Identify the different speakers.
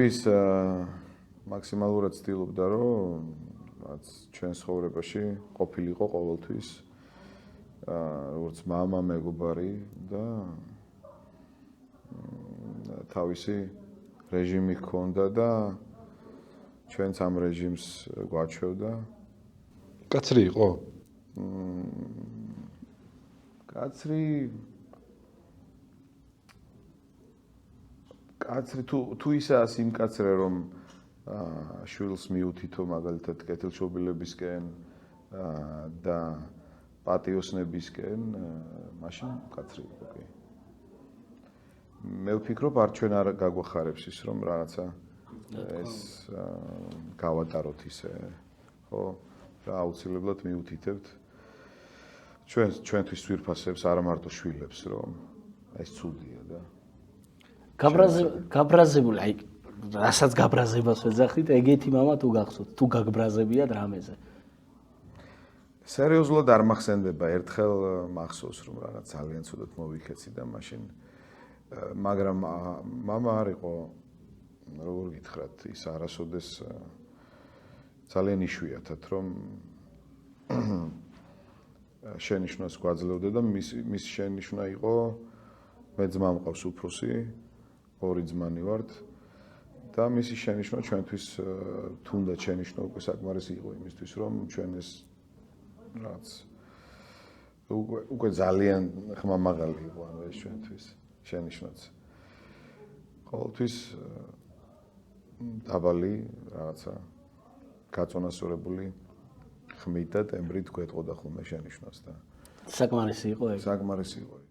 Speaker 1: ის მაქსიმალურად ცდილობდა, რომ რაც ჩვენ ცხოვრებაში ყოფილიყო ყოველთვის, როგორც მამა, მეგობარი და თავისი რეჟიმი ჰქონდა და ჩვენც ამ რეჟიმს გვაჩვევდა.
Speaker 2: კაცრი იყო?
Speaker 1: კაცრი თუ ისაა სიმკაცრე რომ შვილს მიუთითო მაგალითად კეთილშობილებისკენ და პატიოსნებისკენ, მაშინ კაცრი იყო კი. მე ვფიქრობ არ ჩვენ არ გაგვახარებს ის რომ რაღაცა ეს გავატაროთ ისე, ხო? და აუცილებლად მიუთითებთ ჩვენთვის ვირფასებს არა მარტო შვილებს რომ ეს ცუდია და
Speaker 3: გაბრაზებული, აი, რასაც გაბრაზებას ვეძახით, ეგეთი მამა თუ გახსოვთ, თუ გაგბრაზებიათ რამეზე.
Speaker 1: სერიოზულად არ მახსენდება, ერთხელ მახსოვს რომ რაღაც ძალიან ცუდად მოვიქეცი და მაშინ მაგრამ მამა არ იყო, როგორ გითხრათ, ის არასოდეს ძალიან იშვიათად რომ შენიშვნას გვაძლევდა და მის შენიშვნა იყო მე ძმა მყავს უფროსი, ორი ძმანი ვართ და მისი შენიშვნა ჩვენთვის თუნდაც შენიშვნა უკვე საკმარისი იყო იმისთვის რომ ჩვენ ეს რაც უკვე ძალიან ხმამაღალი იყო ანუ ეს ჩვენთვის შენიშვნაც ყოველთვის დაბალი რაღაცა გაწონასწორებული ხმით და ტემბრით გვეტყოდა ხოლმე შენიშვნას და
Speaker 3: საკმარისი იყო ეგ.
Speaker 1: საკმარისი იყო.